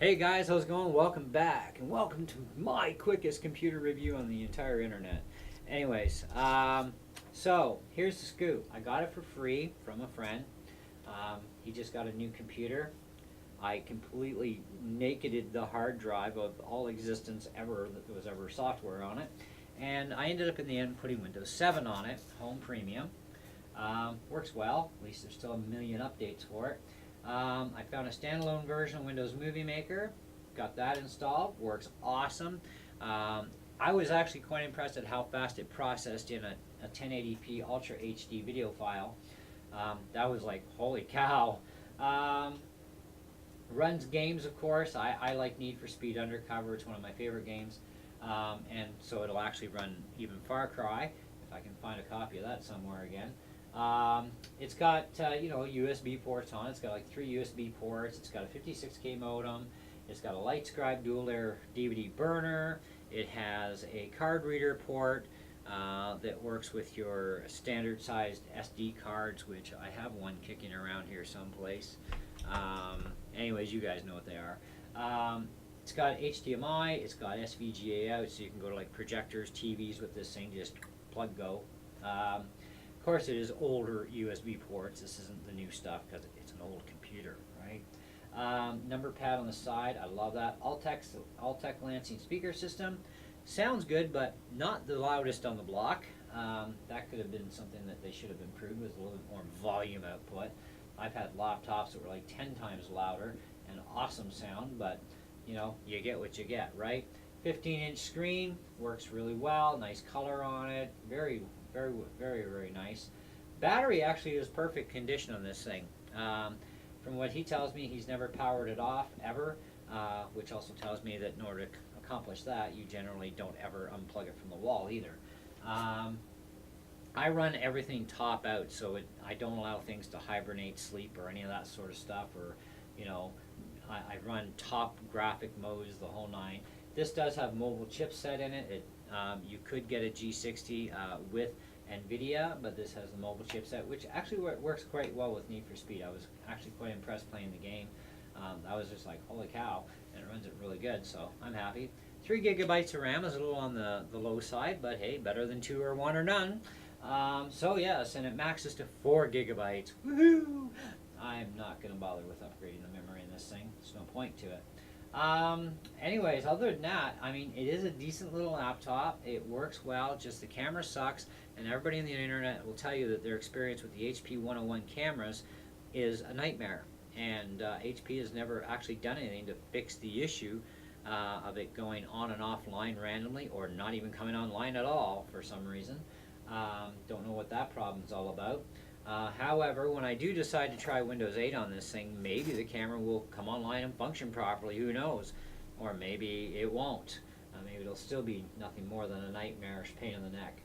Hey guys, how's it going? Welcome back, and welcome to my quickest computer review on the entire internet. Anyways, so here's the scoop. I got it for free from a friend. He just got a new computer. I completely nakeded the hard drive of all existence ever that there was ever software on it, and I ended up in the end putting Windows 7 on it, Home Premium. Works well. At least there's still a million updates for it. I found a standalone version of Windows Movie Maker, got that installed, works awesome. I was actually quite impressed at how fast it processed in a 1080p Ultra HD video file. That was like, holy cow. Runs games, of course. I like Need for Speed Undercover, it's one of my favorite games. And so it'll actually run even Far Cry, if I can find a copy of that somewhere again. It's got USB ports on it. It's got like 3 USB ports. It's got a 56K modem. It's got a LightScribe dual layer DVD burner. It has a card reader port that works with your standard sized SD cards, which I have one kicking around here someplace. Anyways, you guys know what they are. It's got HDMI. It's got SVGA out, so you can go to like projectors, TVs with this thing. Just plug go. Of course, it is older USB ports. This isn't the new stuff because it's an old computer, right? Number pad on the side. I love that. Altec Lansing speaker system. Sounds good, but not the loudest on the block. That could have been something that they should have improved with a little bit more volume output. I've had laptops that were like 10 times louder and awesome sound, but you get what you get, right? 15-inch screen, works really well. Nice color on it. Very, very nice. Battery actually is perfect condition on this thing. From what he tells me, he's never powered it off ever, which also tells me that in order to accomplish that, you generally don't ever unplug it from the wall either. I run everything top out, so I don't allow things to hibernate, sleep, or any of that sort of stuff, or I run top graphic modes, the whole nine. This does have mobile chipset in it. You could get a G60 with NVIDIA, but this has the mobile chipset, which actually works quite well with Need for Speed. I was actually quite impressed playing the game. I was just like, holy cow, and it runs it really good, so I'm happy. 3 gigabytes of RAM is a little on the low side, but hey, better than 2 or 1 or none. So yes, and it maxes to 4 gigabytes. Woohoo! I'm not going to bother with upgrading the memory in this thing. There's no point to it. Anyways, other than that, I mean, it is a decent little laptop. It works well, just the camera sucks, and everybody on the internet will tell you that their experience with the HP 101 cameras is a nightmare. And HP has never actually done anything to fix the issue of it going on and offline randomly, or not even coming online at all for some reason. Don't know what that problem's all about. However, when I do decide to try Windows 8 on this thing, maybe the camera will come online and function properly, who knows? Or maybe it won't. Maybe it'll still be nothing more than a nightmarish pain in the neck.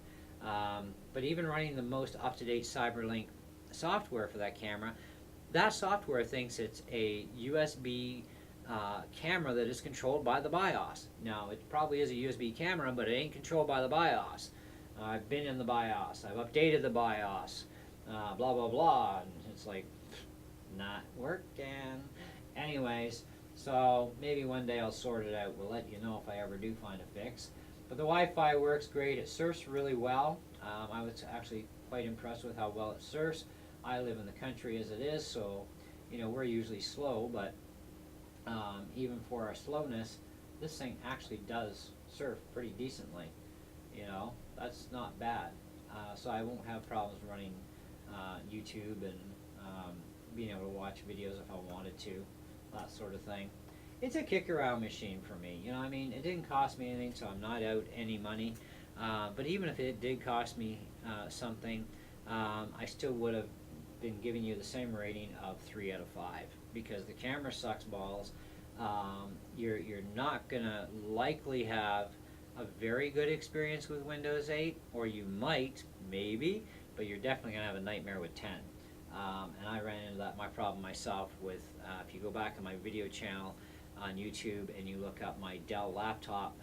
But even running the most up-to-date CyberLink software for that camera, that software thinks it's a USB camera that is controlled by the BIOS. Now, it probably is a USB camera, but it ain't controlled by the BIOS. I've been in the BIOS. I've updated the BIOS. Blah blah blah, and it's like not working. Anyways, so maybe one day I'll sort it out. We'll let you know if I ever do find a fix. But the Wi-Fi works great. It surfs really well. I was actually quite impressed with how well it surfs. I live in the country as it is, so we're usually slow, but even for our slowness, this thing actually does surf pretty decently. That's not bad. So I won't have problems running YouTube and being able to watch videos if I wanted to, that sort of thing. It's a kick-around machine for me. It didn't cost me anything, so I'm not out any money. But even if it did cost me something, I still would have been giving you the same rating of 3 out of 5 because the camera sucks balls. You're not gonna likely have a very good experience with Windows 8, or you might, maybe, but you're definitely going to have a nightmare with 10. And I ran into my problem myself with, if you go back on my video channel on YouTube and you look up my Dell laptop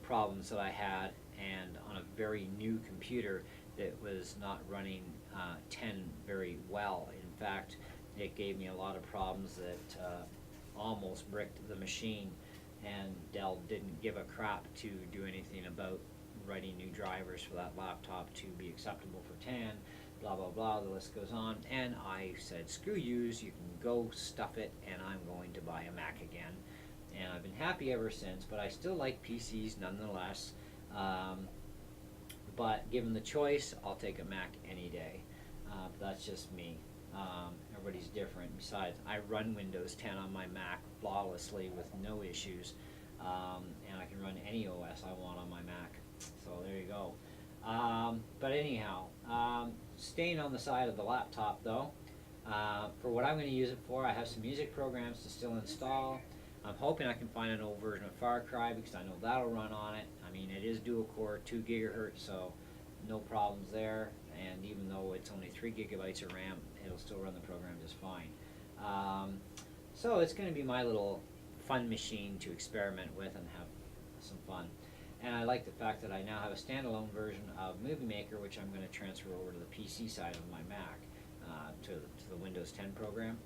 problems that I had, and on a very new computer that was not running 10 very well. In fact, it gave me a lot of problems that almost bricked the machine, and Dell didn't give a crap to do anything about writing new drivers for that laptop to be acceptable for tan, blah blah blah, the list goes on. And I said, screw yous, you can go stuff it, and I'm going to buy a Mac again. And I've been happy ever since, but I still like PCs nonetheless. But given the choice, I'll take a Mac any day. But that's just me. Everybody's different. Besides, I run Windows 10 on my Mac flawlessly with no issues, and I can run any OS I want on my Mac. So there you go. But anyhow, staying on the side of the laptop though, for what I'm going to use it for, I have some music programs to still install. I'm hoping I can find an old version of Far Cry because I know that'll run on it. I mean, it is dual core, 2 gigahertz, so no problems there. And even though it's only 3 gigabytes of RAM, it'll still run the program just fine. So it's going to be my little fun machine to experiment with and have some fun. And I like the fact that I now have a standalone version of Movie Maker, which I'm going to transfer over to the PC side of my Mac, to the Windows 10 program.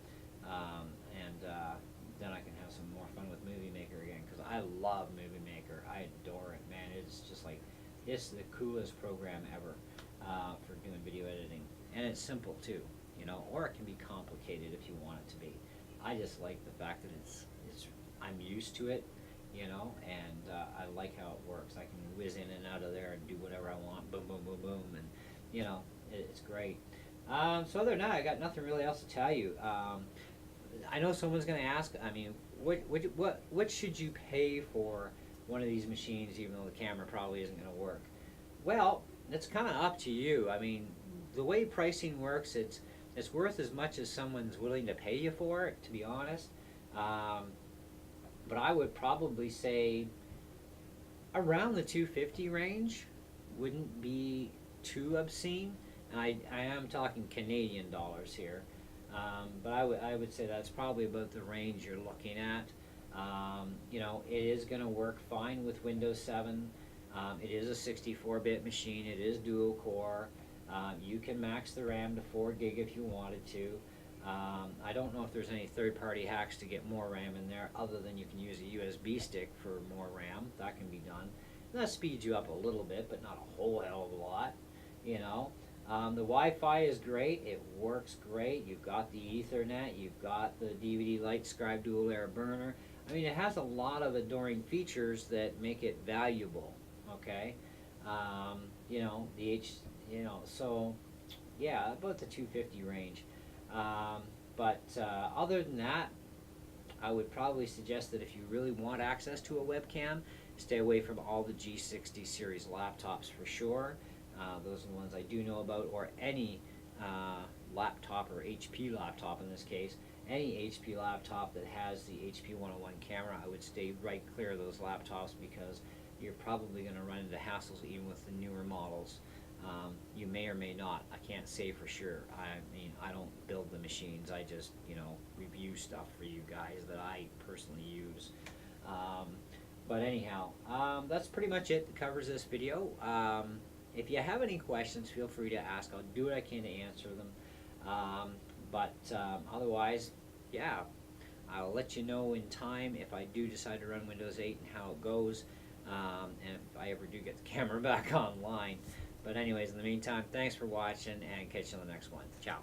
Then I can have some more fun with Movie Maker again, because I love Movie Maker. I adore it, man. It's just like, it's the coolest program ever for doing video editing. And it's simple too, you know, or it can be complicated if you want it to be. I just like the fact that I'm used to it, you know, and I like how it works. I can whiz in and out of there and do whatever I want, boom, boom, boom, boom, and, you know, it's great. So other than that, I got nothing really else to tell you. I know someone's going to ask, I mean, what should you pay for one of these machines, even though the camera probably isn't going to work? Well, it's kind of up to you. I mean, the way pricing works, it's worth as much as someone's willing to pay you for it, to be honest. But I would probably say around the $250 range wouldn't be too obscene. And I am talking Canadian dollars here. But I would say that's probably about the range you're looking at. You know, it is going to work fine with Windows 7. It is a 64-bit machine. It is dual core. You can max the RAM to 4 gig if you wanted to. I don't know if there's any third-party hacks to get more RAM in there, other than you can use a USB stick for more RAM. That can be done. And that speeds you up a little bit, but not a whole hell of a lot, you know. The Wi-Fi is great. It works great. You've got the Ethernet. You've got the DVD Light Scribe Dual Air Burner. I mean, it has a lot of adoring features that make it valuable. Okay, you know, so yeah, about the 250 range. But other than that, I would probably suggest that if you really want access to a webcam, stay away from all the G60 series laptops for sure. Those are the ones I do know about, or any laptop, or HP laptop in this case. Any HP laptop that has the HP 101 camera, I would stay right clear of those laptops, because you're probably going to run into hassles even with the newer models. You may or may not. I can't say for sure. I mean, I don't build the machines. I just, you know, review stuff for you guys that I personally use. But anyhow, that's pretty much it that covers this video. If you have any questions, feel free to ask. I'll do what I can to answer them. Otherwise, yeah, I'll let you know in time if I do decide to run Windows 8 and how it goes, and if I ever do get the camera back online. But anyways, in the meantime, thanks for watching, and catch you on the next one. Ciao.